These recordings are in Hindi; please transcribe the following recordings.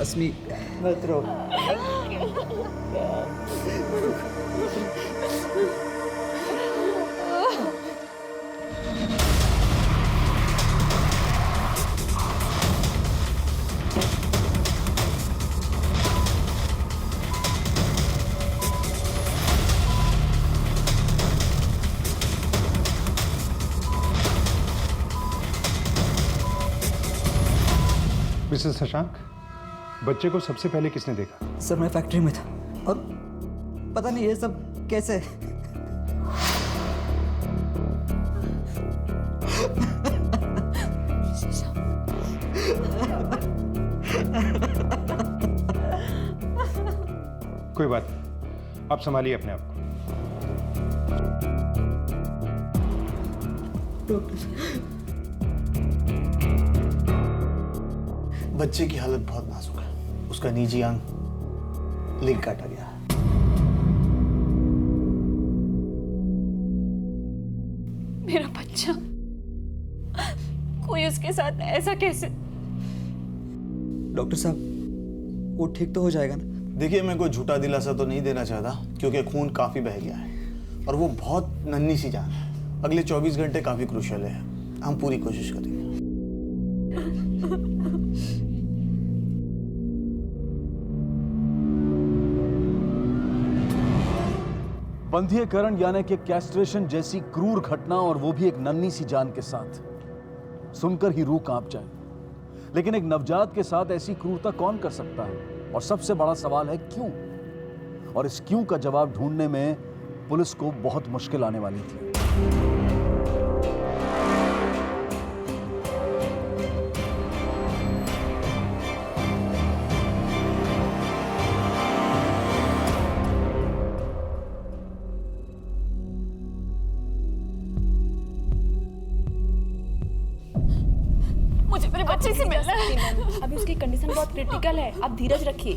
अस्मी मत रो। मिस्टर शशांक, बच्चे को सबसे पहले किसने देखा? सर मैं फैक्ट्री में था और पता नहीं ये सब कैसे। कोई बात नहीं, आप संभालिए अपने आप को। बच्चे की हालत बहुत नाजुक है। उसका निजी अंग लिंक काटा गया है। मेरा बच्चा, कोई उसके साथ ऐसा कैसे? डॉक्टर साहब वो ठीक तो हो जाएगा ना? देखिए, मैं कोई झूठा दिलासा तो नहीं देना चाहता क्योंकि खून काफी बह गया है और वो बहुत नन्ही सी जान है। अगले 24 घंटे काफी क्रूशियल है। हम पूरी कोशिश करेंगे। बंधीकरण यानी कि कैस्ट्रेशन जैसी क्रूर घटना, और वो भी एक नन्ही सी जान के साथ, सुनकर ही रूह कांप जाए। लेकिन एक नवजात के साथ ऐसी क्रूरता कौन कर सकता है? और सबसे बड़ा सवाल है क्यों? और इस क्यों का जवाब ढूंढने में पुलिस को बहुत मुश्किल आने वाली थी। मुझे मेरे बच्चे से मिलना है। अभी उसकी कंडीशन बहुत क्रिटिकल है, आप धीरज रखिए।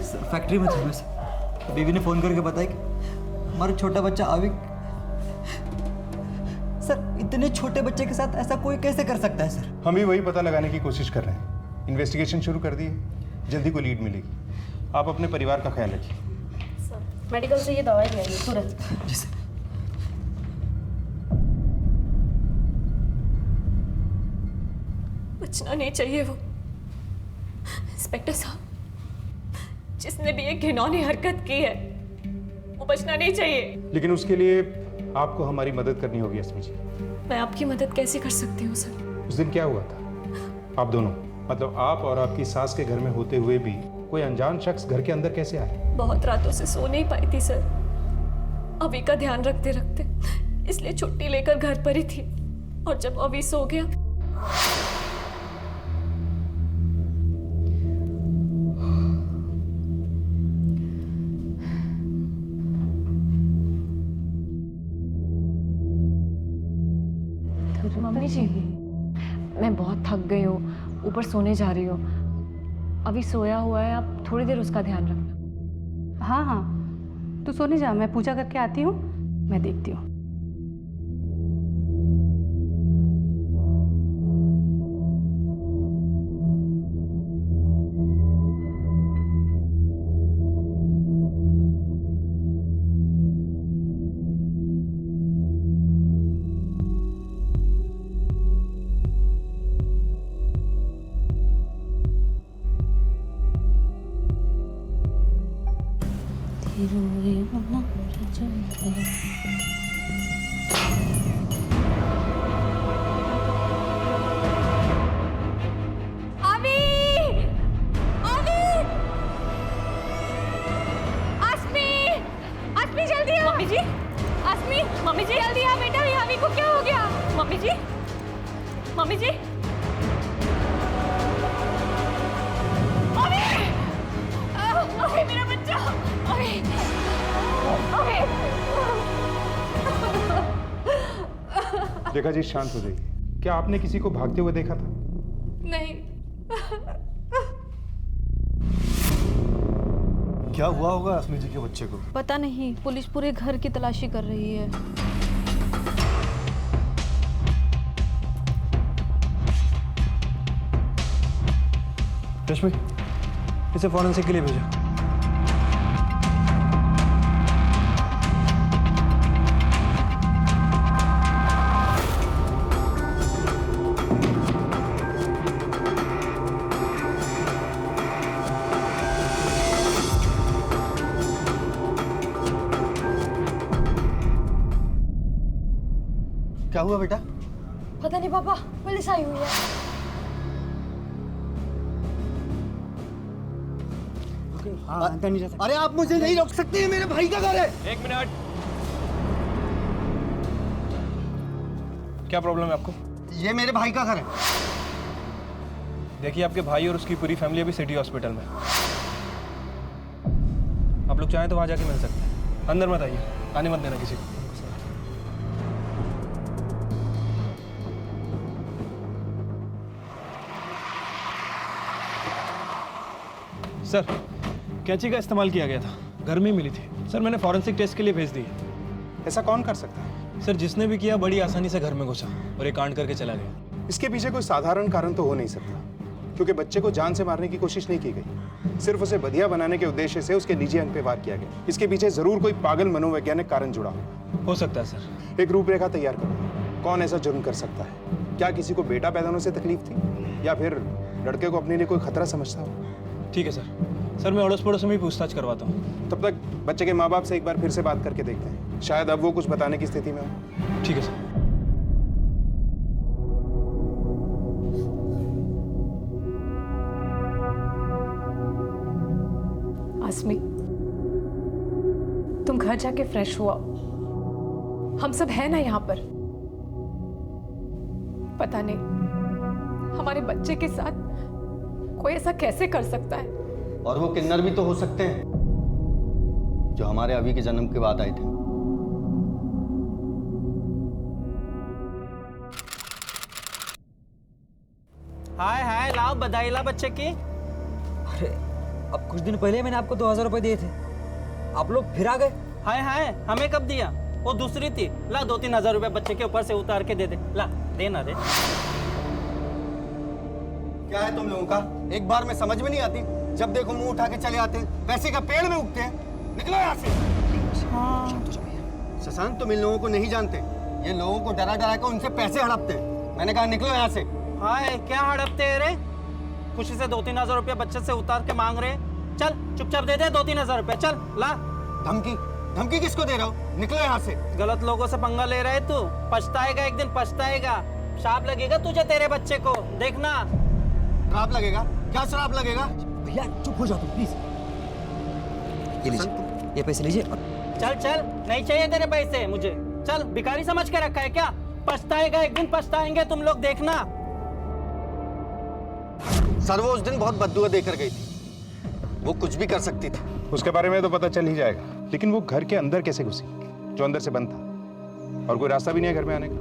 सर फैक्ट्री में था मैं सर। बीवी ने फोन करके बताया कि हमारा छोटा बच्चा आविक। सर इतने छोटे बच्चे के साथ ऐसा कोई कैसे कर सकता है सर? हम भी वही पता लगाने की कोशिश कर रहे हैं। इन्वेस्टिगेशन शुरू कर दी है, जल्दी को लीड मिलेगी। आप अपने परिवार का ख्याल रखिए। मेडिकल से ये दवाई ले आइए तुरंत। जी सर। बचना नहीं चाहिए वो। इंस्पेक्टर साहब, जिसने भी ये घिनौनी हरकत की है वो बचना नहीं चाहिए। लेकिन उसके लिए आपको हमारी मदद करनी होगी अस्मी जी। मैं आपकी मदद कैसे कर सकती हूँ सर? उस दिन क्या हुआ था? आप दोनों, मतलब आप और आपकी सास के घर में होते हुए भी कोई अनजान शख्स घर के अंदर कैसे आया? बहुत रातों से सो नहीं पाई थी सर। अभी का ध्यान रखते रखते इसलिए छुट्टी लेकर घर पर ही थी, और जब अभी सो गया मम्मी जी, मैं बहुत थक गई हूँ, ऊपर सोने जा रही हूँ। अभी सोया हुआ है, आप थोड़ी देर उसका ध्यान रखना। हाँ हाँ, तू सोने जा, मैं पूजा करके आती हूँ, मैं देखती हूँ। मम्मी जी जल्दी आ बेटा, यावी को क्या हो गया? मम्मी जी, मम्मी जी, अभी मेरा बच्चा, अभी देखा जी, शांत हो जाइए। क्या आपने किसी को भागते हुए देखा था? नहीं। क्या हुआ होगा अस्मी जी के बच्चे को? पता नहीं, पुलिस पूरे घर की तलाशी कर रही है। रश्मि, इसे फॉरेंसिक के लिए भेजो। क्या हुआ बेटा? पता नहीं पापा, पुलिस आई हुई है। अरे आप मुझे नहीं रोक सकते, हैं मेरे भाई का घर है। एक मिनट, क्या प्रॉब्लम है आपको? ये मेरे भाई का घर है। देखिए, आपके भाई और उसकी पूरी फैमिली अभी सिटी हॉस्पिटल में है। आप लोग चाहें तो वहां जाके मिल सकते हैं। अंदर मत आइए, आने मत देना किसी को। सर, कैंची का इस्तेमाल किया गया था, घर में ही मिली थी। सर, मैंने फॉरेंसिक टेस्ट के लिए भेज दी है। ऐसा कौन कर सकता है? सर, जिसने भी किया बड़ी आसानी से घर में घुसा और ये कांड करके चला गया। इसके पीछे कोई साधारण कारण तो हो नहीं सकता, क्योंकि बच्चे को जान से मारने की कोशिश नहीं की गई। सिर्फ उसे बधिया बनाने के उद्देश्य से उसके निजी अंग पे वार किया गया। इसके पीछे जरूर कोई पागल मनोवैज्ञानिक कारण जुड़ा हो सकता है सर। एक रूपरेखा तैयार करो। कौन ऐसा जुर्म कर सकता है? क्या किसी को बेटा पैदा होने से तकलीफ थी, या फिर लड़के को अपने लिए कोई खतरा समझता हो? ठीक है सर। सर, मैं अड़ोस पड़ोस में भी पूछताछ करवाता हूँ। तब तक बच्चे के माँ बाप से एक बार फिर से बात करके देखते हैं, शायद अब वो कुछ बताने की स्थिति में हो। ठीक है सर। आसमी, तुम घर जाके फ्रेश हुआ। हम सब हैं ना यहाँ पर। पता नहीं हमारे बच्चे के साथ कोई ऐसा कैसे कर सकता है। और वो किन्नर भी तो हो सकते हैं जो हमारे अभी के जन्म के बाद आए थे। हाय हाय, लाओ बधाई ला बच्चे की। अरे अब कुछ दिन पहले मैंने आपको 2000 रुपए दिए थे, आप लोग फिर आ गए। हाय हाय, हमें कब दिया? वो दूसरी थी। ला 2-3 हजार रुपए बच्चे के ऊपर से उतार के दे दे। ला, दे ना दे। क्या है तुम लोगों का? एक बार में समझ में नहीं आती, जब देखो मुंह उठा के चले आते हैं, पैसे का पेड़ में उगते हैं। निकलो यहाँ से। शशांक, तुम इन लोगों को नहीं जानते। ये लोगों को डरा डरा के उनसे पैसे हड़पते हैं। मैंने कहा निकलो यहाँ से। हाय, क्या हड़पते हैं रे? खुशी से 2-3 हजार रुपया बच्चे से उतार के मांग रहे। चल चुपचाप दे दे 2-3 हजार रुपया। चल ला। धमकी? धमकी किसको दे रहा हो? निकलो यहाँ से। गलत लोगों से पंगा ले रहे तू। पछताएगा, एक दिन पछताएगा। श्राप लगेगा तुझे, तेरे बच्चे को। देखना। श्राप लगेगा? क्या श्राप लगेगा? भैया चुप हो जाओ तुम प्लीज। ये लीजिए, ये पैसे लीजिए। चल चल, नहीं चाहिए तेरे पैसे मुझे। चल, भिखारी समझ के रखा है क्या? पछताएगा, एक दिन पछताएंगे तुम लोग, देखना। सर, वो उस दिन बहुत बददुआ देकर गई थी। वो कुछ भी कर सकती थी। उसके बारे में तो पता चल ही जाएगा, लेकिन वो घर के अंदर कैसे घुसी, जो अंदर से बंद था, और कोई रास्ता भी नहीं है घर में आने का।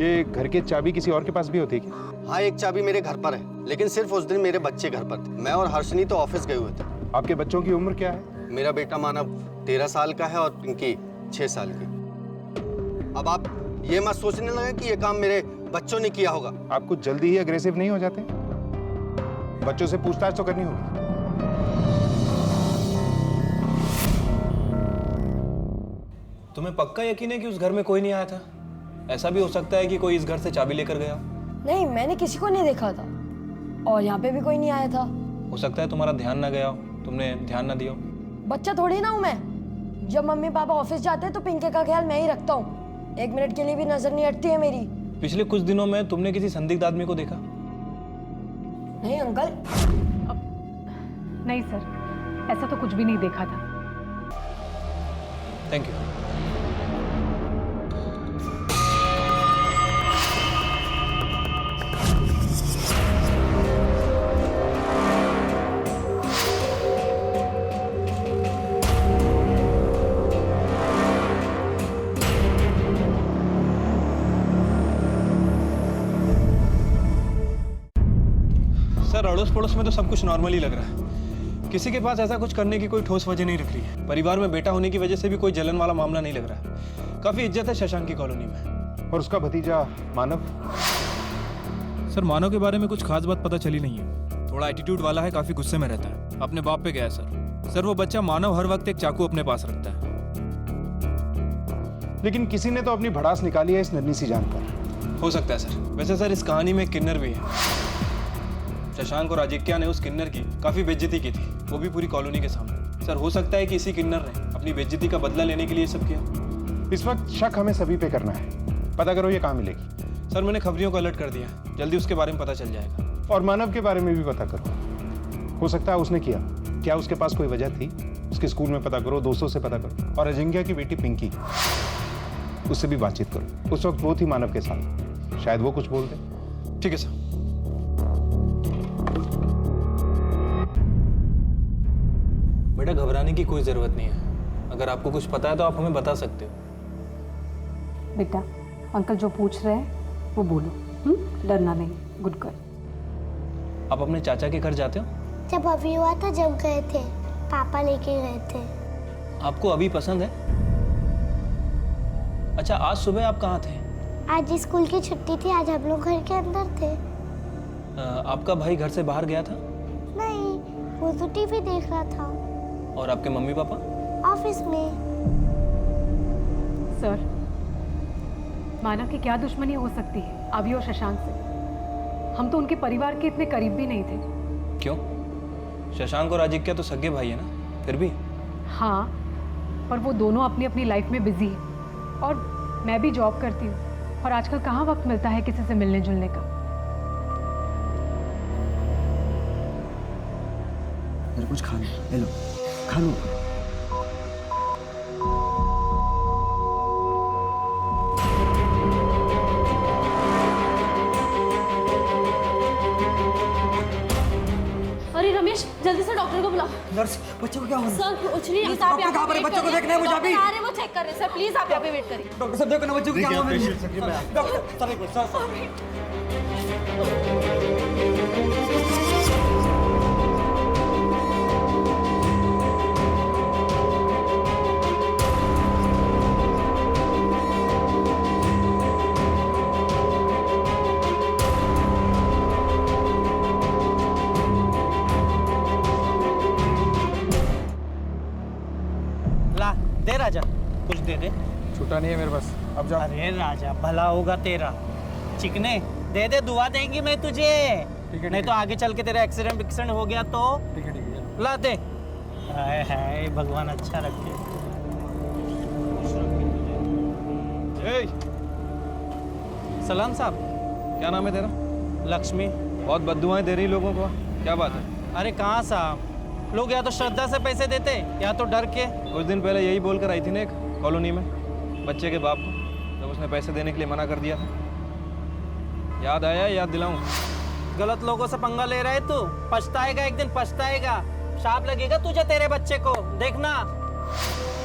ये घर की चाबी किसी और के पास भी होती है क्या? हाँ, एक चाबी मेरे घर पर है, लेकिन सिर्फ उस दिन मेरे बच्चे घर पर थे। मैं और हर्षनी तो ऑफिस गए हुए थे। आपके बच्चों की उम्र क्या है? मेरा बेटा मानव 13 साल का है और पिंकी 6 साल की। अब आप ये मत सोचने लगे कि ये काम मेरे बच्चों ने किया होगा। आप कुछ जल्दी ही अग्रेसिव नहीं हो जाते? बच्चों से पूछताछ तो करनी होगी। तुम्हें पक्का यकीन है कि उस घर में कोई नहीं आया था? ऐसा भी हो सकता है कि कोई इस घर से चाबी लेकर गया। नहीं, मैंने किसी को नहीं देखा था और यहाँ पे भी कोई नहीं आया था। हो सकता है तुम्हारा ध्यान ना गया हो, तुमने ध्यान ना दिया हो। बच्चा थोड़ी ना हूँ मैं। जब मम्मी पापा ऑफिस जाते हैं तो पिंके का ख्याल मैं ही रखता हूँ। 1 मिनट के लिए भी नजर नहीं हटती है मेरी। पिछले कुछ दिनों में तुमने किसी संदिग्ध आदमी को देखा? नहीं अंकल। नहीं सर, ऐसा तो कुछ भी नहीं देखा था। Thank you. सर, अड़ोस पड़ोस में तो सब कुछ नॉर्मल ही लग रहा है। किसी के पास ऐसा कुछ करने की कोई ठोस वजह नहीं रख रही है। परिवार में बेटा होने की वजह से भी कोई जलन वाला मामला नहीं लग रहा है। काफी इज्जत है शशांक की कॉलोनी में। और उसका भतीजा मानव? सर मानव के बारे में कुछ खास बात पता चली नहीं है। थोड़ा एटीट्यूड वाला है, काफी गुस्से में रहता है, अपने बाप पे गया है सर। वो बच्चा मानव हर वक्त एक चाकू अपने पास रखता है। लेकिन किसी ने तो अपनी भड़ास निकाली है इस नन्ही सी जान पर। हो सकता है सर। वैसे सर इस कहानी में एक किन्नर भी है। शशांक और आजिक्या ने उस किन्नर की काफी बेइज्जती की थी, वो भी पूरी कॉलोनी के सामने। सर हो सकता है कि इसी किन्नर ने अपनी बेइज्जती का बदला लेने के लिए सब किया। इस वक्त शक हमें सभी पे करना है। पता करो ये कहाँ मिलेगी। सर मैंने खबरियों को अलर्ट कर दिया, जल्दी उसके बारे में पता चल जाएगा। और मानव के बारे में भी पता करो। हो सकता है उसने किया, क्या उसके पास कोई वजह थी? उसके स्कूल में पता करो, दोस्तों से पता करो। और अजिंक्या की बेटी पिंकी, उससे भी बातचीत करो। उस वक्त वो थी मानव के साथ, शायद वो कुछ बोल दे। ठीक है सर। बेटा घबराने की कोई जरूरत नहीं है। अगर आपको कुछ पता है तो आप हमें बता सकते हो। बेटा अंकल जो पूछ रहे हैं वो बोलो, डरना नहीं। Good girl. आप अपने चाचा के घर जाते हो? जब अभी हुआ था, जब गए थे, पापा लेके गए थे। आपको अभी पसंद है? अच्छा आज सुबह आप कहाँ थे? आज स्कूल की छुट्टी थी, आज हम लोग घर के अंदर थे। आपका भाई घर से बाहर गया था? नहीं, वो तो टीवी देख रहा था। और आपके मम्मी पापा? ऑफिस में। सर मानव की क्या दुश्मनी हो सकती है अभी और शशांक से? हम तो उनके परिवार के इतने करीब भी नहीं थे। क्यों? शशांक और आजिक्या तो सगे भाई है ना, फिर भी। हाँ, पर वो दोनों अपनी अपनी लाइफ में बिजी हैं और मैं भी जॉब करती हूँ और आजकल कहाँ वक्त मिलता है किसी से मिलने जुलने का। मेरे कुछ खा लो, खा लो। अरे रमेश जल्दी से डॉक्टर को बुलाओ। नर्स, बच्चे को क्या हुआ? सर कुछ नहीं, आप यहाँ कहाँ पर है? पे बच्चों को देखना है मुझे अभी। आ रहे हैं, वो चेक कर रहे हैं सर, प्लीज आप यहाँ पे वेट करिए। डॉक्टर साहब देखो ना बच्चों को क्या हुआ। डॉक्टर सर एक मिनट, सर। ला दे राजा, कुछ दे दे। छूटा नहीं है मेरे पास, अब जा। अरे राजा भला होगा तेरा। चिकने दे दे, दुआ देंगी मैं तुझे। नहीं तो आगे चल के तेरा एक्सीडेंट हो गया तो। ठीक है। ला दे। हाय हाय भगवान अच्छा रखे। सलाम साहब। क्या नाम है तेरा? लक्ष्मी। बहुत बद्दुआएं दे रही लोगों को, क्या बात है? अरे कहाँ साहब, लोग या तो श्रद्धा से पैसे देते या तो डर के। कुछ दिन पहले यही बोल कर आई थी ना एक कॉलोनी में बच्चे के बाप को, जब उसने पैसे देने के लिए मना कर दिया था। याद आया? याद दिलाऊं? गलत लोगों से पंगा ले रहा है तू, पछताएगा, एक दिन पछताएगा। शाप लगेगा तुझे, तेरे बच्चे को, देखना।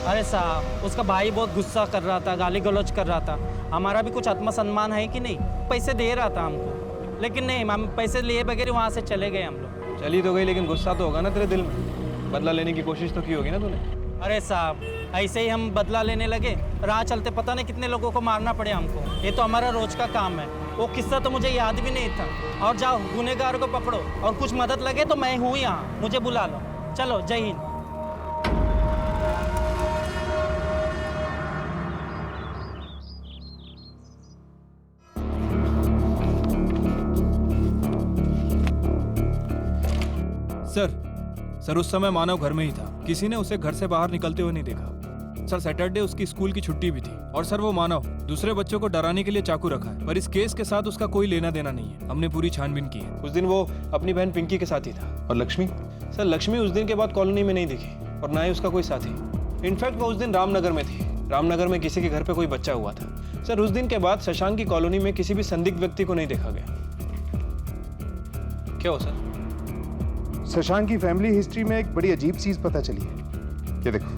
अरे साहब उसका भाई बहुत गुस्सा कर रहा था, गाली गलौज कर रहा था। हमारा भी कुछ आत्मसम्मान है कि नहीं? पैसे दे रहा था हमको, लेकिन नहीं, हम पैसे लिए बगैर वहाँ से चले गए हम लोग। चली तो गई, लेकिन गुस्सा तो होगा ना तेरे दिल में। बदला लेने की कोशिश तो की होगी ना तूने? अरे साहब ऐसे ही हम बदला लेने लगे, राह चलते पता नहीं कितने लोगों को मारना पड़े हमको। ये तो हमारा रोज का काम है। वो किस्सा तो मुझे याद भी नहीं था। और जाओ गुनहगार को पकड़ो, और कुछ मदद लगे तो मैं हूँ यहाँ, मुझे बुला लो। चलो, जय हिंद। सर उस समय मानव घर में ही था, किसी ने उसे घर से बाहर निकलते हुए नहीं देखा। सर सैटरडे उसकी स्कूल की छुट्टी भी थी। और सर वो मानव दूसरे बच्चों को डराने के लिए चाकू रखा है, पर इस केस के साथ उसका कोई लेना देना नहीं है। हमने पूरी छानबीन की है। उस दिन वो अपनी बहन पिंकी के साथ ही था। और लक्ष्मी? सर लक्ष्मी उस दिन के बाद कॉलोनी में नहीं दिखी, और ना ही उसका कोई साथी। इनफैक्ट वो उस दिन रामनगर में थी। रामनगर में किसी के घर पे कोई बच्चा हुआ था। सर उस दिन के बाद शशांक की कॉलोनी में किसी भी संदिग्ध व्यक्ति को नहीं देखा गया। क्या हो सर? शशांक की फैमिली हिस्ट्री में एक बड़ी अजीब चीज पता चली है। ये देखो,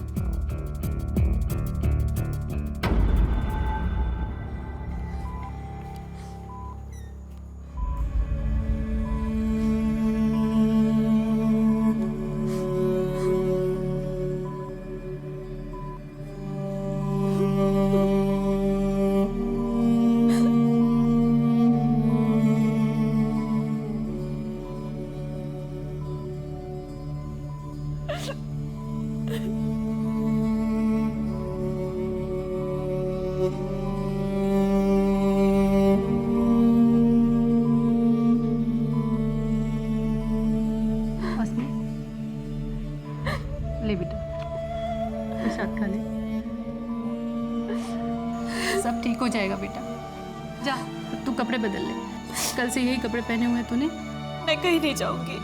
प्रसाद खा ले। सब ठीक हो जाएगा बेटा। जा तू कपड़े बदल ले, कल से यही कपड़े पहने हुए हैं तूने। मैं कहीं नहीं जाऊंगी।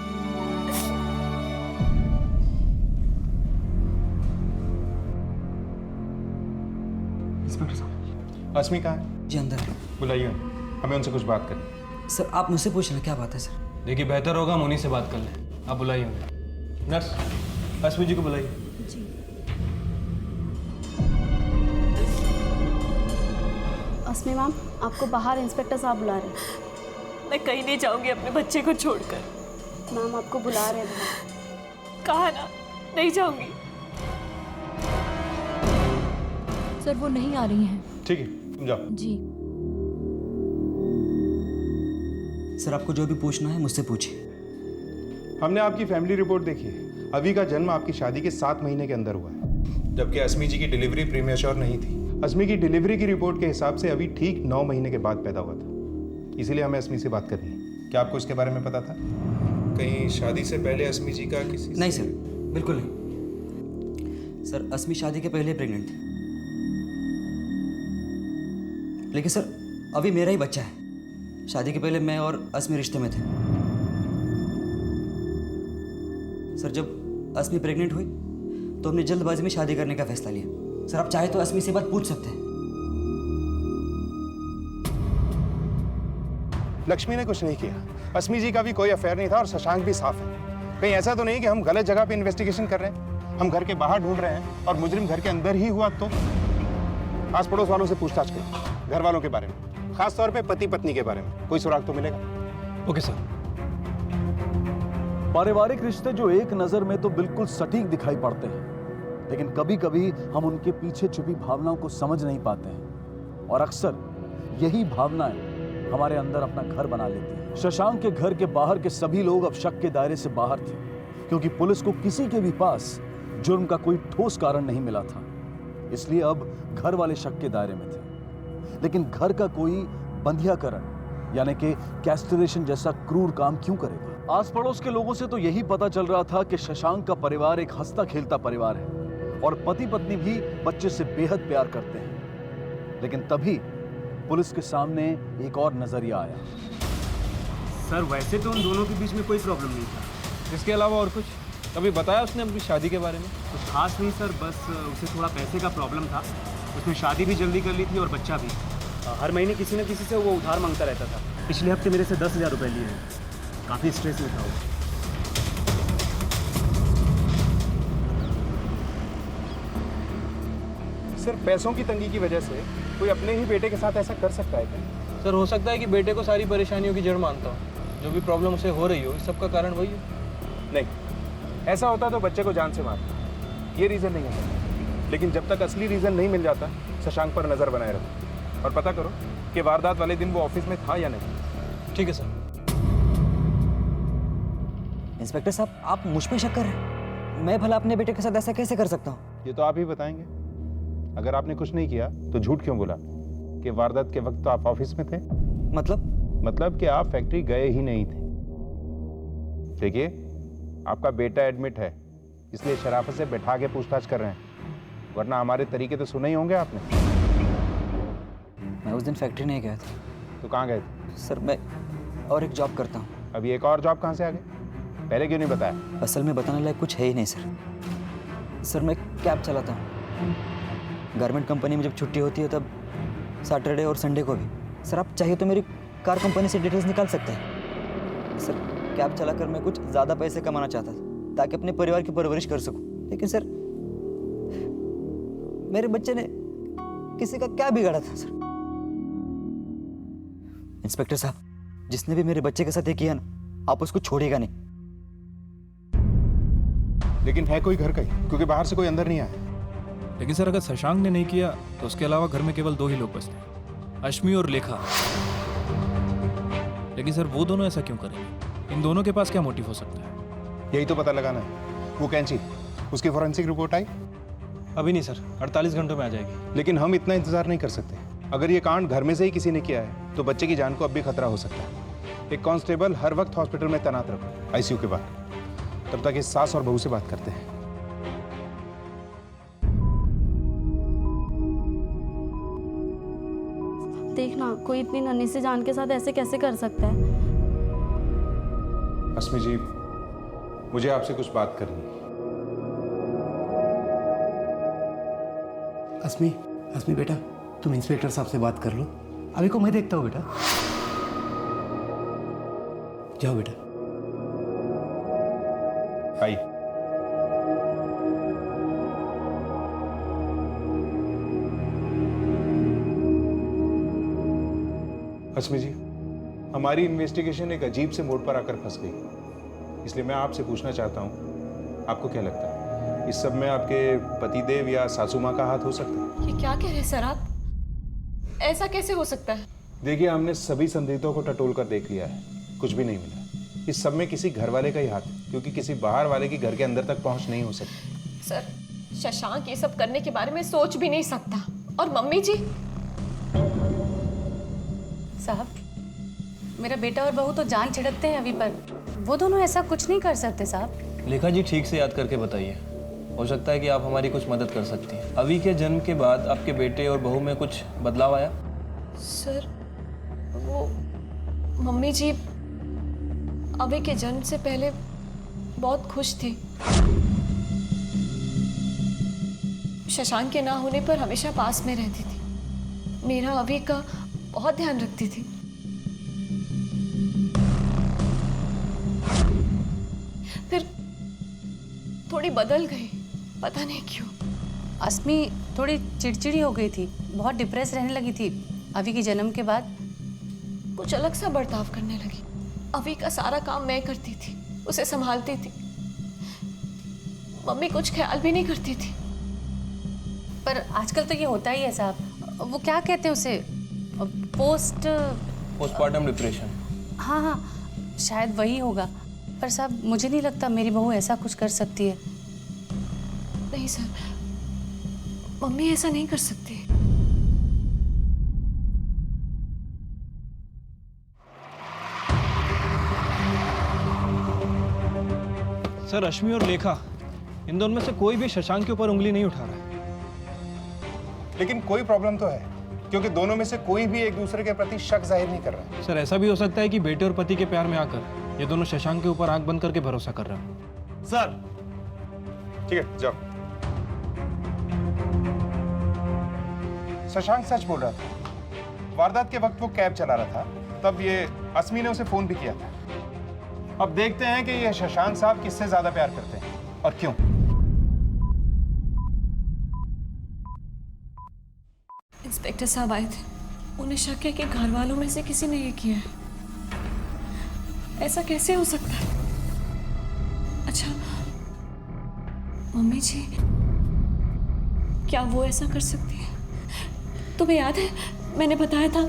इंस्पेक्टर साहब। अस्मी कहाँ है? जी अंदर है। बुलाइए, हमें उनसे कुछ बात करनी। सर आप मुझसे पूछ लें, क्या बात है सर? देखिए बेहतर होगा हम उन्हीं से बात कर लें। आप बुलाइए उन्हें। नर्स अस्मी जी को बुलाइए। अस्मी मैम, आपको बाहर इंस्पेक्टर साहब बुला रहे हैं। मैं कहीं नहीं जाऊंगी अपने बच्चे को छोड़कर। मैम आपको बुला रहे हैं। कहा ना, नहीं जाऊंगी। सर वो नहीं आ रही हैं। ठीक है, तुम जाओ। जी सर आपको जो भी पूछना है मुझसे पूछिए। हमने आपकी फैमिली रिपोर्ट देखी है। अभी का जन्म आपकी शादी के 7 महीने के अंदर हुआ है, जबकि अस्मी जी की डिलीवरी प्रीमेच्योर नहीं थी। अस्मी की डिलीवरी की रिपोर्ट के हिसाब से अभी ठीक 9 महीने के बाद पैदा हुआ था। इसीलिए हमें अस्मी से बात करनी है। क्या आपको इसके बारे में पता था? कहीं शादी से पहले अस्मी जी का किसी नहीं सर, बिल्कुल नहीं। सर अस्मी शादी के पहले प्रेग्नेंट थी, लेकिन सर अभी मेरा ही बच्चा है। शादी के पहले मैं और अस्मी रिश्ते में थे। सर जब अस्मी प्रेग्नेंट हुई तो हमने जल्दबाजी में शादी करने का फैसला लिया। सर आप चाहे तो अस्मी से बात पूछ सकते हैं। लक्ष्मी ने कुछ नहीं किया। अस्मी जी का भी कोई अफेयर नहीं था और शशांक भी साफ है। कहीं ऐसा तो नहीं कि हम गलत जगह पे इन्वेस्टिगेशन कर रहे हैं? हम घर के बाहर ढूंढ रहे हैं और मुजरिम घर के अंदर ही हुआ तो? आस पड़ोस वालों से पूछताछ करो, घर वालों के बारे में, खास तौर पे पति पत्नी के बारे में। कोई सुराग तो मिलेगा। Okay sir. पारिवारिक रिश्ते जो एक नजर में तो बिल्कुल सटीक दिखाई पड़ते हैं, लेकिन कभी कभी हम उनके पीछे छुपी भावनाओं को समझ नहीं पाते हैं, और अक्सर यही भावनाएं हमारे अंदर अपना घर बना लेती हैं। शशांक के घर के बाहर के सभी लोग अब शक के दायरे से बाहर थे, क्योंकि पुलिस को किसी के भी पास जुर्म का कोई ठोस कारण नहीं मिला था। इसलिए अब घर वाले शक के दायरे में थे। लेकिन घर का कोई बंधियाकरण यानी कि कैस्ट्रेशन जैसा क्रूर काम क्यों करेगा? आस पड़ोस के लोगों से तो यही पता चल रहा था कि शशांक का परिवार एक हंसता खेलता परिवार है और पति पत्नी भी बच्चे से बेहद प्यार करते हैं। लेकिन तभी पुलिस के सामने एक और नजरिया आया। सर वैसे तो उन दोनों के बीच में कोई प्रॉब्लम नहीं था। इसके अलावा और कुछ कभी बताया उसने अपनी शादी के बारे में? कुछ खास नहीं सर, बस उसे थोड़ा पैसे का प्रॉब्लम था। उसने शादी भी जल्दी कर ली थी और बच्चा भी। हर महीने किसी न किसी से वो उधार मांगता रहता था। पिछले हफ्ते मेरे से 10,000 रुपये लिए हैं। काफ़ी स्ट्रेस में था वो। सिर्फ पैसों की तंगी की वजह से कोई अपने ही बेटे के साथ ऐसा कर सकता है क्या? सर हो सकता है कि बेटे को सारी परेशानियों की जड़ मानता हो। जो भी प्रॉब्लम उसे हो रही हो, इस सब का कारण वही हो। नहीं, ऐसा होता तो बच्चे को जान से मारता। ये रीज़न नहीं है। लेकिन जब तक असली रीज़न नहीं मिल जाता, शशांक पर नज़र बनाए रखो और पता करो कि वारदात वाले दिन वो ऑफिस में था या नहीं। ठीक है सर। इंस्पेक्टर साहब आप मुझ पे शक कर रहे हैं? मैं भला अपने बेटे के साथ ऐसा कैसे कर सकता हूँ? ये तो आप ही बताएंगे। अगर आपने कुछ नहीं किया तो झूठ क्यों बोला कि वारदात के वक्त तो आप ऑफिस में थे? मतलब कि आप फैक्ट्री गए ही नहीं थे। देखिए, आपका बेटा एडमिट है, इसलिए शराफत से बैठा के पूछताछ कर रहे हैं, वरना हमारे तरीके तो सुने ही होंगे आपने। मैं उस दिन फैक्ट्री नहीं गया था। तो कहाँ गए थे? सर मैं और एक जॉब करता हूँ। अभी एक और जॉब कहाँ से आ गई? पहले क्यों नहीं बताया? असल में बताने लायक कुछ है ही नहीं सर। सर मैं कैब चलाता हूँ। गारमेंट कंपनी में जब छुट्टी होती है तब सैटरडे और संडे को भी। सर आप चाहिए तो मेरी कार कंपनी से डिटेल्स निकाल सकते हैं। सर कैब चलाकर मैं कुछ ज़्यादा पैसे कमाना चाहता था ताकि अपने परिवार की परवरिश कर सकूं। लेकिन सर मेरे बच्चे ने किसी का क्या बिगाड़ा था सर? इंस्पेक्टर साहब, जिसने भी मेरे बच्चे के साथ ये किया ना, आप उसको छोड़ेगा नहीं। लेकिन है कोई घर का ही, क्योंकि बाहर से कोई अंदर नहीं आया। लेकिन सर अगर शशांक ने नहीं किया तो उसके अलावा घर में केवल 2 ही लोग बचते, अश्मी और लेखा। लेकिन सर वो दोनों ऐसा क्यों करेंगे? इन दोनों के पास क्या मोटिव हो सकता है? यही तो पता लगाना है। वो कैंची, उसकी फॉरेंसिक रिपोर्ट आई? अभी नहीं सर, 48 घंटों में आ जाएगी। लेकिन हम इतना इंतजार नहीं कर सकते। अगर ये कांड घर में से ही किसी ने किया है तो बच्चे की जान को अब भी खतरा हो सकता है। एक कांस्टेबल हर वक्त हॉस्पिटल में तैनात रखो, आईसीयू के बाहर। तब तक इस सास और बहू से बात करते हैं। देखना, कोई इतनी नन्ही सी जान के साथ ऐसे कैसे कर सकता है? अस्मी जी, मुझे आपसे कुछ बात करनी है। अस्मी बेटा, तुम इंस्पेक्टर साहब से बात कर लो। अभी को मैं देखता हूँ बेटा। जाओ बेटा। आइए। अस्मी जी, हमारी इन्वेस्टिगेशन एक अजीब से मोड़ पर आकर फंस गई, इसलिए मैं आपसे पूछना चाहता हूँ, आपको क्या लगता है इस सब में आपके पतिदेव या सासू माँ का हाथ हो सकता है? ये क्या कह रहे हैं सर आप? ऐसा कैसे हो सकता है? देखिए, हमने सभी संदिग्धों को टटोल कर देख लिया है, कुछ भी नहीं मिला। इस सब में किसी घर वाले का ही हाथ है, क्योंकि किसी बाहर वाले की घर के अंदर तक पहुंच नहीं हो सकती। सर, शशांक ये सब करने के बारे में सोच भी नहीं सकता। और मम्मी जी? साहब, मेरा बेटा और बहू तो जान छिड़कते हैं अभी पर, वो दोनों ऐसा कुछ नहीं कर सकते साहब। लेखा जी, ठीक से याद करके बताइए, हो सकता है कि आप हमारी कुछ मदद कर सकती हैं। अभी के जन्म के बाद आपके बेटे और बहू में कुछ बदलाव आया? सर, वो मम्मी जी अभी के जन्म से पहले बहुत खुश थी। शशांक के ना होने पर हमेशा पास में रहती थी, मेरा अभी का बहुत ध्यान रखती थी। फिर थोड़ी बदल गई, पता नहीं क्यों। अस्मी थोड़ी चिड़चिड़ी हो गई थी, बहुत डिप्रेस रहने लगी थी अभी के जन्म के बाद। कुछ अलग सा बर्ताव करने लगी। अभी का सारा काम मैं करती थी, उसे संभालती थी। मम्मी कुछ ख्याल भी नहीं करती थी। पर आजकल तो ये होता ही है साहब, वो क्या कहते हैं उसे, पोस्टमार्टम डिप्रेशन। हाँ हाँ, शायद वही होगा। पर साहब, मुझे नहीं लगता मेरी बहू ऐसा कुछ कर सकती है। नहीं सर, मम्मी ऐसा नहीं कर सकती। सर, रश्मि और लेखा, इन दोनों में से कोई भी शशांक के ऊपर उंगली नहीं उठा रहा है। लेकिन कोई प्रॉब्लम तो है, क्योंकि दोनों में से कोई भी एक दूसरे के प्रति शक जाहिर नहीं कर रहा है। सर, ऐसा भी हो सकता है कि बेटे और पति के प्यार में आकर ये दोनों शशांक के ऊपर आंख बंद करके भरोसा कर रहे हैं। सर, ठीक है, जाओ। शशांक सच बोल रहा था। वारदात के वक्त वो कैब चला रहा था, तब ये अस्मी ने उसे फोन भी किया था। अब देखते हैं कि ये शशांक साहब किससे ज्यादा प्यार करते हैं और क्यों। इंस्पेक्टर साहब आए थे, उन्हें शक है कि घर वालों में से किसी ने ये किया है। ऐसा कैसे हो सकता है? अच्छा, मम्मी जी, क्या वो ऐसा कर सकती है? तुम्हें याद है मैंने बताया था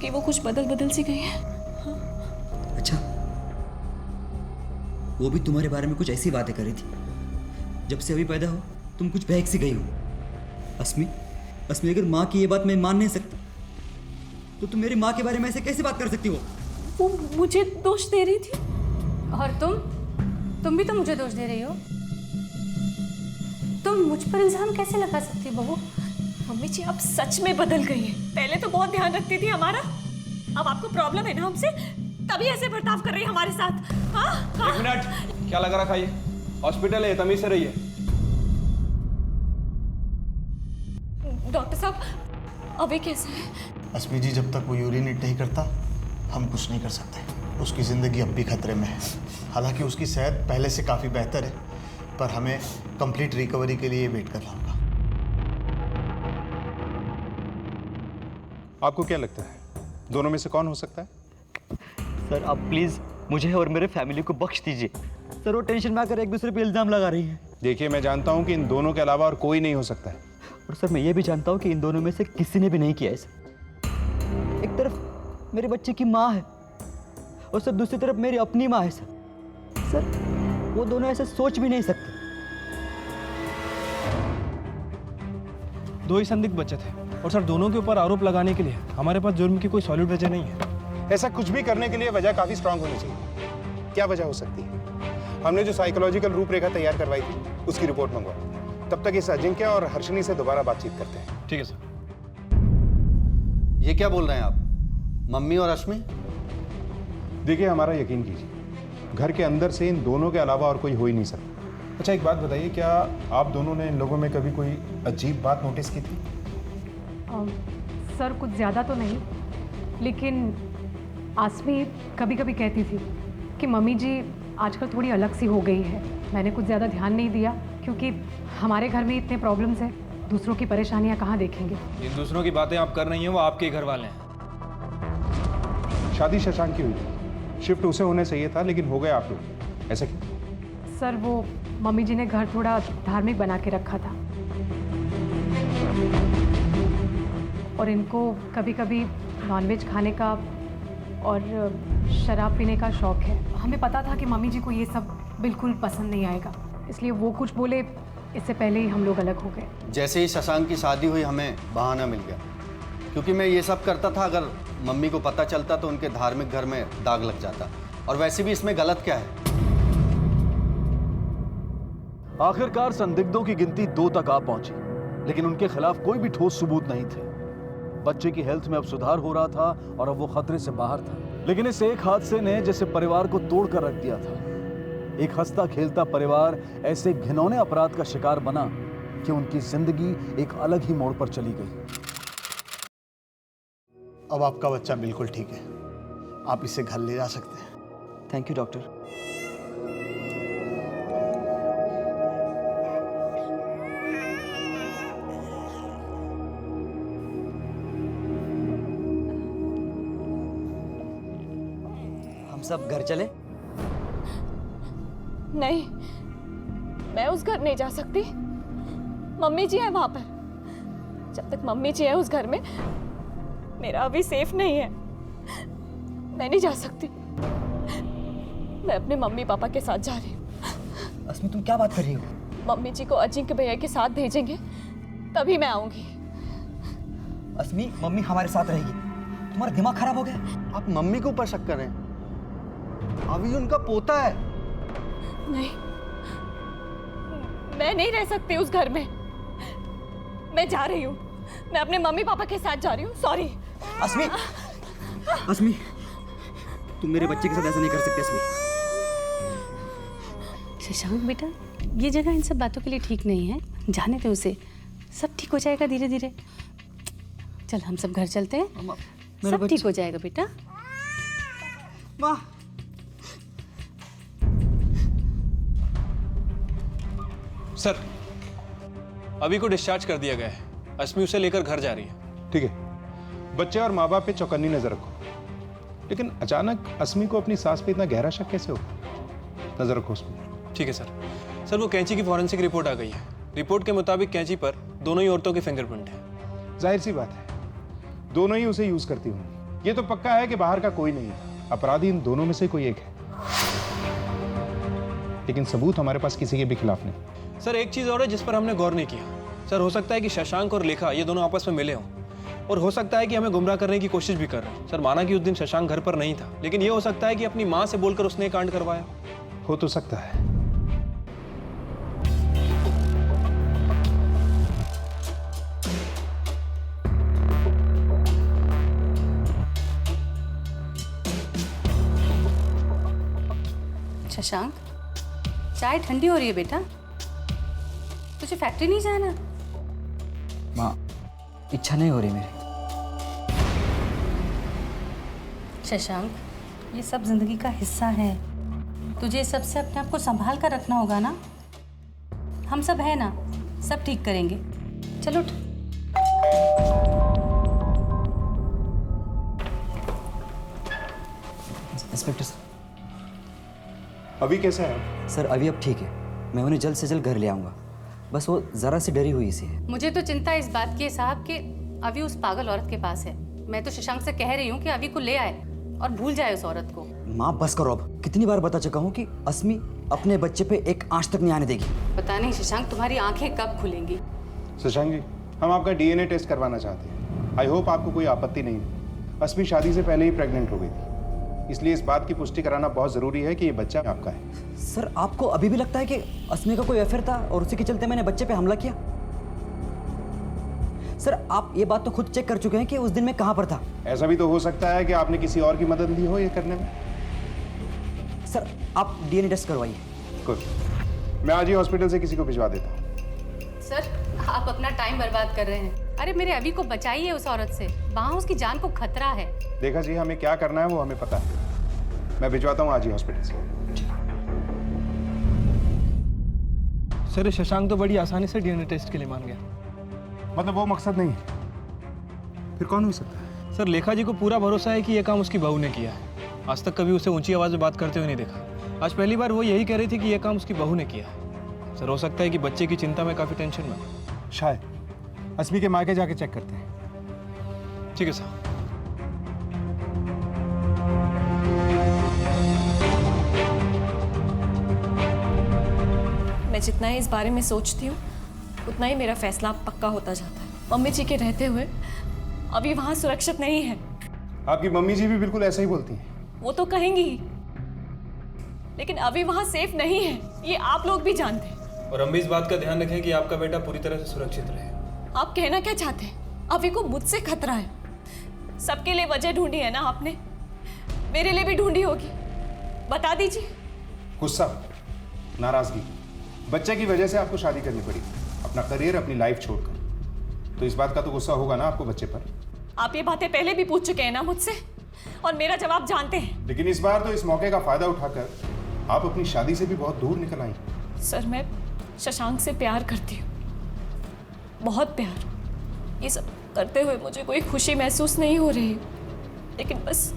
कि वो कुछ बदल सी गई है। अच्छा, वो भी तुम्हारे बारे में कुछ ऐसी बातें कर रही थी। जब से अभी पैदा हो तुम कुछ बहक सी गई हो। अस्मी, अगर माँ की ये बात मैं मान नहीं सकता, तो तुम मेरी माँ के बारे में ऐसे कैसे बात कर सकती हो? वो मुझे दोष दे रही थी। और तुम भी तो मुझे दोष दे रही हो। तुम मुझ पर इल्जाम कैसे लगा सकती बहू? मम्मी जी, आप सच में बदल गई हैं। पहले तो बहुत ध्यान रखती थी हमारा, अब आपको प्रॉब्लम है ना हमसे, तभी ऐसे बर्ताव कर रही है हमारे साथ। हाँ? एक मिनट, क्या लगा रखा ये? हॉस्पिटल है, तमीज से रहिए। डॉक्टर साहब, अभी कैसे है? अस्मी जी, जब तक वो यूरिनेट नहीं करता हम कुछ नहीं कर सकते। उसकी ज़िंदगी अब भी खतरे में है। हालांकि उसकी सेहत पहले से काफ़ी बेहतर है, पर हमें कंप्लीट रिकवरी के लिए वेट करना होगा। आपको क्या लगता है दोनों में से कौन हो सकता है? सर, आप प्लीज़ मुझे और मेरे फैमिली को बख्श दीजिए। सर, वो टेंशन में आकर एक दूसरे पे इल्ज़ाम लगा रही है। देखिए, मैं जानता हूँ कि इन दोनों के अलावा और कोई नहीं हो सकता है। और सर, मैं ये भी जानता हूँ कि इन दोनों में से किसी ने भी नहीं किया ऐसा। एक तरफ मेरे बच्चे की माँ है और सर दूसरी तरफ मेरी अपनी माँ है। सर, वो दोनों ऐसे सोच भी नहीं सकते। दो ही संदिग्ध बचे थे और सर दोनों के ऊपर आरोप लगाने के लिए हमारे पास जुर्म की कोई सॉलिड वजह नहीं है। ऐसा कुछ भी करने के लिए वजह काफी स्ट्रांग होनी चाहिए। क्या वजह हो सकती है? हमने जो साइकोलॉजिकल रूपरेखा तैयार करवाई थी उसकी रिपोर्ट मंगवाओ। तब तक इस अजिंक्य और हर्षिनी से दोबारा बातचीत करते हैं। ठीक है सर। ये क्या बोल रहे हैं आप? मम्मी और अश्मी? देखिए, हमारा यकीन कीजिए, घर के अंदर से इन दोनों के अलावा और कोई हो ही नहीं सकता। अच्छा, एक बात बताइए, क्या आप दोनों ने इन लोगों में कभी कोई अजीब बात नोटिस की थी? सर, कुछ ज़्यादा तो नहीं, लेकिन आसमी कभी कभी कहती थी कि मम्मी जी आजकल थोड़ी अलग सी हो गई है। मैंने कुछ ज़्यादा ध्यान नहीं दिया क्योंकि हमारे घर में इतने प्रॉब्लम्स हैं, दूसरों की परेशानियां कहाँ देखेंगे। जिन दूसरों की बातें आप कर रही हैं वो आपके घर वाले हैं। शादी शशांक की हुई थी, शिफ्ट उसे होने चाहिए था, लेकिन हो गए आप लोग, ऐसा क्यों? सर, वो मम्मी जी ने घर थोड़ा धार्मिक बना के रखा था और इनको कभी कभी नॉनवेज खाने का और शराब पीने का शौक है। हमें पता था कि मम्मी जी को ये सब बिल्कुल पसंद नहीं आएगा, इसलिए वो कुछ बोले इससे पहले ही हम लोग अलग हो गए। जैसे ही शशांक की शादी हुई हमें बहाना मिल गया, क्योंकि मैं ये सब करता था, अगर मम्मी को पता चलता तो उनके धार्मिक घर में दाग लग जाता। और वैसे भी इसमें गलत क्या है? आखिरकार संदिग्धों की गिनती 2 तक आ पहुंची, लेकिन उनके खिलाफ कोई भी ठोस सबूत नहीं थे। बच्चे की हेल्थ में अब सुधार हो रहा था और अब वो खतरे से बाहर था, लेकिन इस एक हादसे ने जैसे परिवार को तोड़ कर रख दिया था। एक हंसता खेलता परिवार ऐसे घिनौने अपराध का शिकार बना कि उनकी जिंदगी एक अलग ही मोड़ पर चली गई। अब आपका बच्चा बिल्कुल ठीक है, आप इसे घर ले जा सकते हैं। Thank you doctor. हम सब घर चले? नहीं, मैं उस घर नहीं जा सकती। मम्मी जी है वहां पर। जब तक मम्मी जी है उस घर में, मेरा अभी सेफ नहीं है। मैं नहीं जा सकती। मैं अपने मम्मी पापा के साथ जा रही हूँ। अस्मी, तुम क्या बात कर रही हो? मम्मी जी को अजिंक्य भैया के साथ भेजेंगे, तभी मैं आऊंगी। अस्मी, मम्मी हमारे साथ रहेगी। तुम्हारा दिमाग खराब हो गया? आप मम्मी के ऊपर शक कर रहे हैं? अभी उनका पोता है। नहीं, मैं नहीं रह सकती उस घर में। मैं जा रही हूँ। मैं अपने मम्मी पापा के साथ जा रही हूँ। सॉरी। अस्मी, अस्मी, तुम मेरे बच्चे के साथ ऐसा नहीं कर सकते। अस्मी। शशांक बेटा, ये जगह इन सब बातों के लिए ठीक नहीं है। जाने दो उसे, सब ठीक हो जाएगा धीरे धीरे। चल हम सब घर चलते हैं, सब ठीक हो जाएगा बेटा। वाह, सर, अभी को डिस्चार्ज कर दिया गया है। अस्मी उसे लेकर घर जा रही है। ठीक है, बच्चे और माँ बाप पे चौकन्नी नजर रखो। लेकिन अचानक अस्मी को अपनी सास पे इतना गहरा शक कैसे हो? नजर रखो उसमें। ठीक है सर। सर, वो कैंची की फॉरेंसिक रिपोर्ट आ गई है। रिपोर्ट के मुताबिक कैंची पर दोनों ही औरतों के फिंगरप्रिंट है। जाहिर सी बात है, दोनों ही उसे यूज करती होंगी। ये तो पक्का है कि बाहर का कोई नहीं है, अपराधी इन दोनों में से कोई एक है। लेकिन सबूत हमारे पास किसी के भी खिलाफ नहीं। सर, एक चीज और है जिस पर हमने गौर नहीं किया। सर, हो सकता है कि शशांक और लेखा ये दोनों आपस में मिले हों, और हो सकता है कि हमें गुमराह करने की कोशिश भी कर रहे हैं। सर, माना कि उस दिन शशांक घर पर नहीं था, लेकिन ये हो सकता है कि अपनी माँ से बोलकर उसने कांड करवाया। हो तो सकता है। शशांक, चाय ठंडी हो रही है बेटा। तुझे फैक्ट्री नहीं जाना? माँ, इच्छा नहीं हो रही मेरी। शशांक, ये सब जिंदगी का हिस्सा है। तुझे सबसे अपने आप को संभाल कर रखना होगा ना। हम सब है ना, सब ठीक करेंगे। चलो उठ। इंस्पेक्टर सर, अभी कैसा है? सर, अभी अब ठीक है। मैं उन्हें जल्द से जल्द घर ले आऊँगा। बस वो ज़रा सी डरी हुई सी है। मुझे तो चिंता इस बात की है साहब कि अभी उस पागल औरत के पास है। मैं तो शशांक से कह रही हूँ कि अभी को ले आए और भूल जाए उस औरत को। माँ बस करो अब। कितनी बार बता चुका हूँ कि अस्मी अपने बच्चे पे एक आंच तक नहीं आने देगी। पता नहीं शशांक, तुम्हारी आंखें कब खुलेंगी। शशांक जी, हम आपका डीएनए टेस्ट करवाना चाहते हैं। आई होप आपको कोई आपत्ति नहीं है। अस्मी शादी से पहले ही प्रेग्नेंट हो गई थी, इसलिए इस बात की पुष्टि कराना बहुत जरूरी है कि ये बच्चा आपका है। सर, आपको अभी भी लगता है कि अस्मी का कोई अफेयर था और उसी के चलते मैंने बच्चे पे हमला किया? सर आप ये बात तो खुद चेक कर चुके हैं कि उस दिन मैं कहाँ पर था। ऐसा भी तो हो सकता है कि आपने किसी और की मदद ली हो ये करने में। सर आप डीएनए टेस्ट करवाइए। गुड, मैं आज ही हॉस्पिटल से किसी को भिजवा देता हूँ। सर आप अपना टाइम बर्बाद कर रहे हैं। अरे मेरे अभी को बचाइए उस औरत से, वहाँ उसकी जान को खतरा है। देखा जी, हमें क्या करना है वो हमें पता है। मैं भिजवाता हूँ आज ही हॉस्पिटल से। सर शशांक तो बड़ी आसानी से डीएनए टेस्ट के लिए मान गया। मतलब वो मकसद नहीं है, फिर कौन हो सकता है? सर लेखा जी को पूरा भरोसा है कि ये काम उसकी बहू ने किया है। आज तक कभी उसे ऊंची आवाज में बात करते हुए नहीं देखा। आज पहली बार वो यही कह रही थी कि ये काम उसकी बहू ने किया है। सर हो सकता है कि बच्चे की चिंता में काफी टेंशन में। शायद अस्मी के मायके जाके चेक करते हैं। ठीक है सर। मैं जितना ही इस बारे में सोचती हूँ उतना ही मेरा फैसला पक्का होता जाता है। मम्मी जी के रहते हुए अभी वहाँ सुरक्षित नहीं है। आपकी मम्मी जी भी बिल्कुल ऐसा ही बोलती हैं। वो तो कहेंगी ही, लेकिन अभी वहाँ सेफ नहीं है, ये आप लोग भी जानते हैं। और हम भी इस बात का ध्यान रखें कि आपका बेटा पूरी तरह से सुरक्षित रहे। आप कहना क्या चाहते हैं? अभी को मुझसे खतरा है। सबके लिए वजह ढूंढी है ना आपने, मेरे लिए भी ढूंढी होगी, बता दीजिए। गुस्सा, नाराजगी, बच्चे की वजह से आपको शादी करनी पड़ी, अपना करियर, अपनी लाइफ छोड़कर। तो इस बात का तो गुस्सा होगा ना आपको बच्चे पर। आप ये बातें पहले भी पूछ चुके हैं ना मुझसे, और मेरा जवाब जानते हैं। लेकिन इस बार तो इस मौके का फायदा उठाकर आप अपनी शादी से भी बहुत दूर निकल आई। सर मैं शशांक से प्यार करती हूँ, बहुत प्यार। ये सब करते हुए मुझे कोई खुशी महसूस नहीं हो रही, लेकिन बस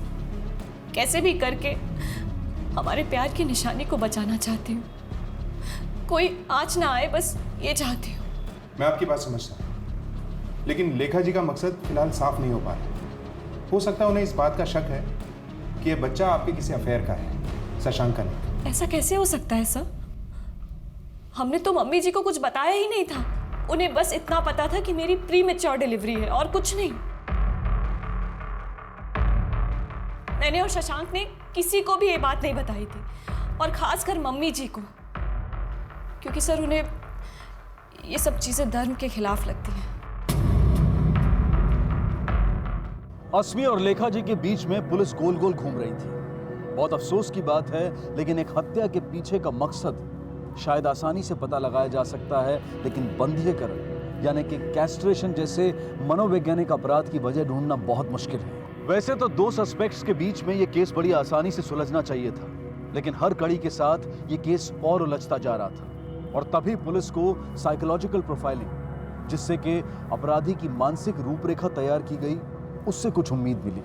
कैसे भी करके हमारे प्यार की निशानी को बचाना चाहती हूँ। कोई आँच ना आए, बस ये चाहती हूँ। मैं आपकी बात समझता हूँ, लेकिन लेखा जी का मकसद फिलहाल साफ नहीं हो पा रहा। हो सकता है उन्हें इस बात का शक है कि यह बच्चा आपके किसी अफेयर का है, शशांक का नहीं। ऐसा कैसे हो सकता है सर? हमने तो मम्मी जी को कुछ बताया ही नहीं था। उन्हें बस इतना पता था कि मेरी प्री मैच्योर डिलीवरी है और कुछ नहीं। मैंने और शशांक ने किसी को भी ये बात नहीं बताई थी, और खासकर मम्मी जी को, क्योंकि सर उन्हें ये सब चीजें धर्म के खिलाफ लगती हैं। अस्मी और लेखा जी के बीच में पुलिस गोल गोल घूम रही थी। बहुत अफसोस की बात है, लेकिन एक हत्या के पीछे का मकसद शायद आसानी से पता लगाया जा सकता है, लेकिन बंधीकरण यानी कि कैस्ट्रेशन जैसे मनोवैज्ञानिक अपराध की वजह ढूंढना बहुत मुश्किल है। वैसे तो दो सस्पेक्ट्स के बीच में यह केस बड़ी आसानी से सुलझना चाहिए था, लेकिन हर कड़ी के साथ ये केस और उलझता जा रहा था। और तभी पुलिस को साइकोलॉजिकल प्रोफाइलिंग, जिससे कि अपराधी की मानसिक रूपरेखा तैयार की गई, उससे कुछ उम्मीद मिली।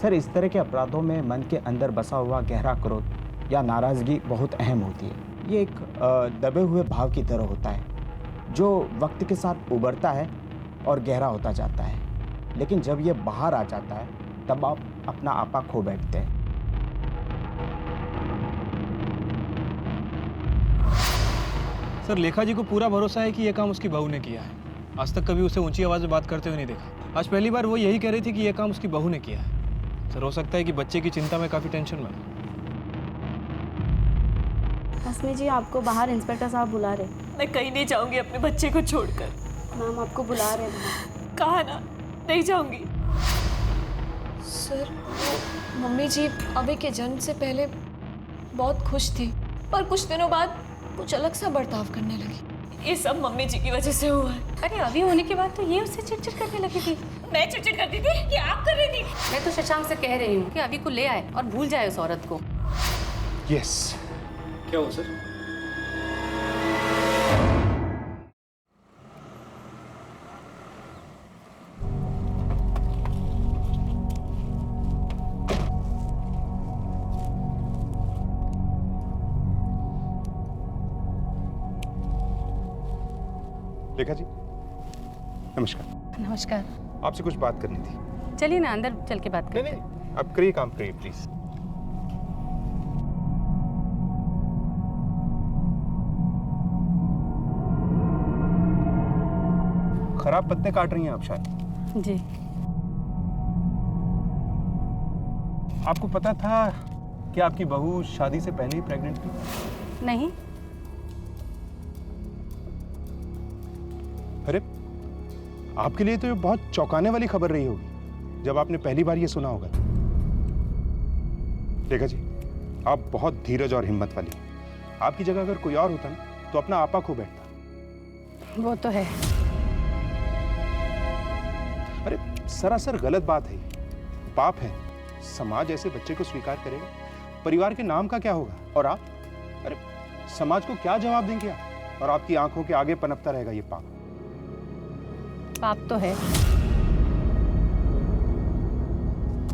सर इस तरह के अपराधों में मन के अंदर बसा हुआ गहरा क्रोध या नाराज़गी बहुत अहम होती है। ये एक दबे हुए भाव की तरह होता है जो वक्त के साथ उभरता है और गहरा होता जाता है, लेकिन जब ये बाहर आ जाता है तब आप अपना आपा खो बैठते हैं। सर लेखा जी को पूरा भरोसा है कि ये काम उसकी बहू ने किया है। आज तक कभी उसे ऊंची आवाज में बात करते हुए नहीं देखा। आज पहली बार वो यही कह रही थी कि ये काम उसकी बहू ने किया है। सर हो सकता है कि बच्चे की चिंता में काफी टेंशन में। अस्मी जी आपको बाहर इंस्पेक्टर साहब बुला रहे। मैं कहीं नहीं जाऊंगी अपने बच्चे को छोड़कर। मैम आपको बुला रहे हैं। कहा ना, नहीं जाऊंगी। सर मम्मी जी अभी के जन्म से पहले बहुत खुश थी, पर कुछ दिनों बाद कुछ अलग सा बर्ताव करने लगी। ये सब मम्मी जी की वजह से हुआ है। अरे अभी होने के बाद तो ये उससे चिड़चिड़ करने लगी थी। मैं चिड़चिड़ करती थी कि आप कर रही थी? मैं तो शशांक से कह रही हूँ कि अभी को ले आए और भूल जाए उस औरत को। यस। क्या हुआ सर? लेखा जी नमस्कार। नमस्कार। आपसे कुछ बात करनी थी। चलिए ना अंदर चल के बात करते हैं। नहीं, आप करिए काम करिए प्लीज। खराब पत्ते काट रही हैं आप शायद। जी। आपको पता था कि आपकी बहू शादी से पहले ही प्रेग्नेंट थी? नहीं। अरे आपके लिए तो ये बहुत चौंकाने वाली खबर रही होगी जब आपने पहली बार ये सुना होगा। रेखा जी, आप बहुत धीरज और हिम्मत वाली हैं। आपकी जगह अगर कोई और होता ना तो अपना आपा खो बैठता। वो तो है। अरे सरासर गलत बात है, पाप है। समाज ऐसे बच्चे को स्वीकार करेगा? परिवार के नाम का क्या होगा? और आप, अरे समाज को क्या जवाब देंगे आप? और आपकी आंखों के आगे पनपता रहेगा ये पाप। पाप तो है,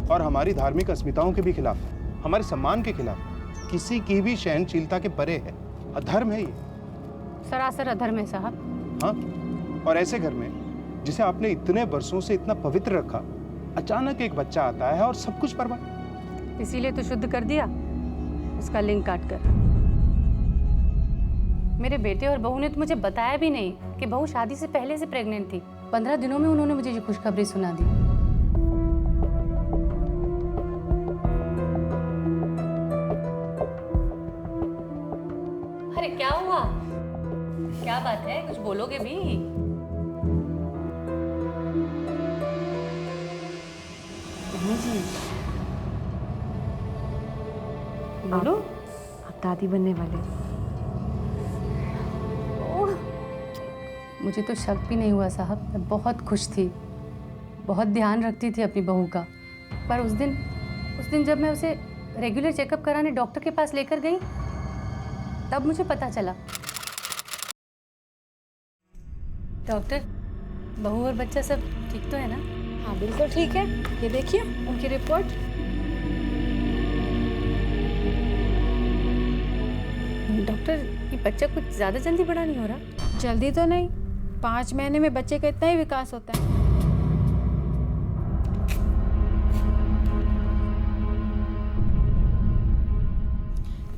और हमारी धार्मिक अस्मिताओं के भी खिलाफ है, हमारे सम्मान के खिलाफ है, किसी की भी सहनशीलता के परे है। अधर्म है ये, सरासर अधर्म है साहब। हाँ, और ऐसे घर में जिसे आपने इतने वर्षों से इतना पवित्र रखा, अचानक एक बच्चा आता है और सब कुछ बर्बाद। इसीलिए तो शुद्ध कर दिया उसका लिंग काट कर। मेरे बेटे और बहू ने तो मुझे बताया भी नहीं कि बहू शादी से पहले से प्रेग्नेंट थी। 15 दिनों में उन्होंने मुझे ये खुशखबरी सुना दी। अरे क्या हुआ? क्या बात है? कुछ बोलोगे भी? जी बोलो। आप दादी बनने वाले। मुझे तो शक भी नहीं हुआ साहब, मैं बहुत खुश थी, बहुत ध्यान रखती थी अपनी बहू का। पर उस दिन जब मैं उसे रेगुलर चेकअप कराने डॉक्टर के पास लेकर गई, तब मुझे पता चला। डॉक्टर, बहू और बच्चा सब ठीक तो है ना? हाँ बिल्कुल ठीक है। ये देखिए उनकी रिपोर्ट। डॉक्टर, ये बच्चा कुछ ज़्यादा जल्दी बड़ा नहीं हो रहा? जल्दी तो नहीं, 5 महीने में बच्चे का इतना ही विकास होता है।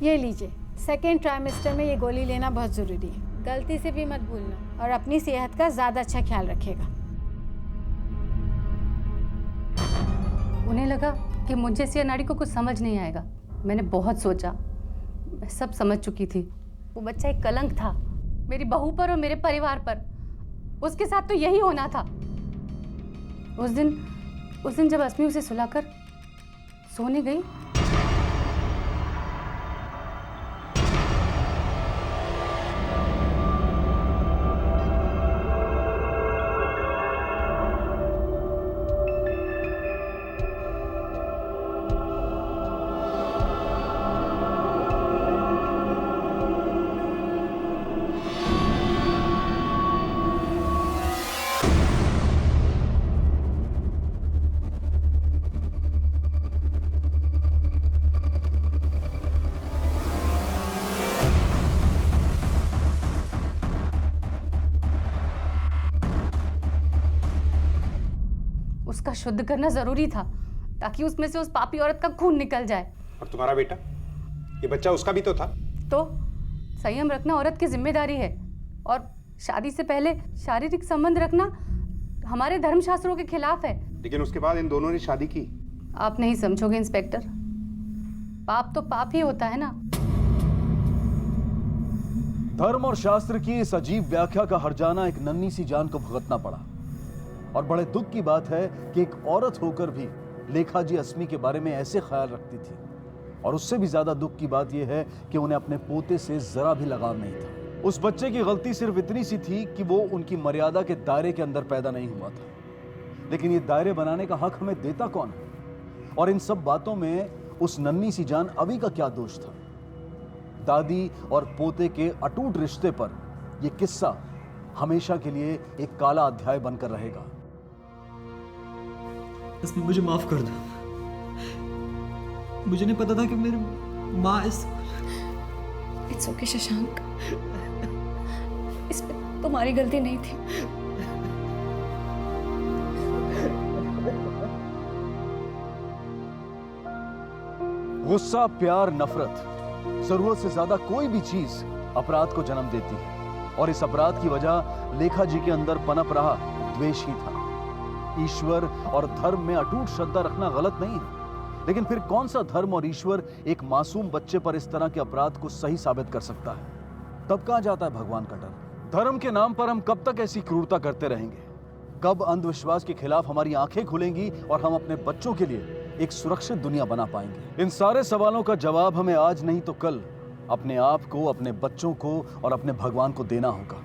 ये लीजिए, सेकेंड ट्राइमेस्टर में ये गोली लेना बहुत ज़रूरी है। गलती से भी मत भूलना और अपनी सेहत का ज़्यादा अच्छा ख्याल रखिएगा। उन्हें लगा कि मुझ जैसी अनाड़ी को कुछ समझ नहीं आएगा। मैंने बहुत सोचा, मैं सब समझ चुकी थी। वो बच्चा एक कलंक था मेरी बहू पर और मेरे परिवार पर। उसके साथ तो यही होना था। उस दिन जब अस्मी उसे सुलाकर सोने गई, उसका शुद्ध करना जरूरी था ताकि उसमें से उस पापी औरत का खून निकल जाए। और तुम्हारा बेटा, ये बच्चा उसका भी तो था। तो संयम रखना औरत की जिम्मेदारी है, और शादी से पहले शारीरिक संबंध रखना हमारे धर्मशास्त्रों के खिलाफ है। लेकिन उसके बाद इन दोनों ने शादी की। आप नहीं समझोगे इंस्पेक्टर, पाप तो पाप ही होता है ना। धर्म और शास्त्र की इस अजीब व्याख्या का हर्जाना एक नन्ही सी जान को भुगतना पड़ा। और बड़े दुख की बात है कि एक औरत होकर भी लेखा जी अस्मी के बारे में ऐसे ख्याल रखती थी। और उससे भी ज्यादा दुख की बात यह है कि उन्हें अपने पोते से जरा भी लगाव नहीं था। उस बच्चे की गलती सिर्फ इतनी सी थी कि वो उनकी मर्यादा के दायरे के अंदर पैदा नहीं हुआ था। लेकिन ये दायरे बनाने का हक हमें देता कौन है? और इन सब बातों में उस नन्ही सी जान अवी का क्या दोष था? दादी और पोते के अटूट रिश्ते पर यह किस्सा हमेशा के लिए एक काला अध्याय बनकर रहेगा। इसमें मुझे माफ कर दो। मुझे नहीं पता था कि मेरी माँ इस। इट्स ओके शशांक, इसमें तुम्हारी गलती नहीं थी। गुस्सा, प्यार, नफरत, जरूरत से ज्यादा कोई भी चीज अपराध को जन्म देती है। और इस अपराध की वजह लेखा जी के अंदर पनप रहा द्वेष ही था। ईश्वर और धर्म में अटूट श्रद्धा रखना गलत नहीं है, लेकिन फिर कौन सा धर्म और ईश्वर एक मासूम बच्चे पर इस तरह के अपराध को सही साबित कर सकता है? तब कहां जाता है भगवान का डर? धर्म के नाम पर हम कब तक ऐसी क्रूरता करते रहेंगे? कब अंधविश्वास के खिलाफ हमारी आंखें खुलेंगी और हम अपने बच्चों के लिए एक सुरक्षित दुनिया बना पाएंगे? इन सारे सवालों का जवाब हमें आज नहीं तो कल अपने आप को, अपने बच्चों को और अपने भगवान को देना होगा।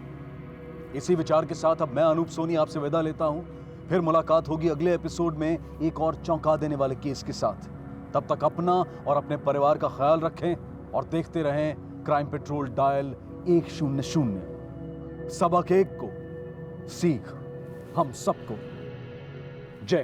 इसी विचार के साथ अब मैं अनूप सोनी आपसे विदा लेता हूं। फिर मुलाकात होगी अगले एपिसोड में एक और चौंका देने वाले केस के साथ। तब तक अपना और अपने परिवार का ख्याल रखें और देखते रहें क्राइम पेट्रोल डायल 100। सबक एक को सीख हम सबको। जय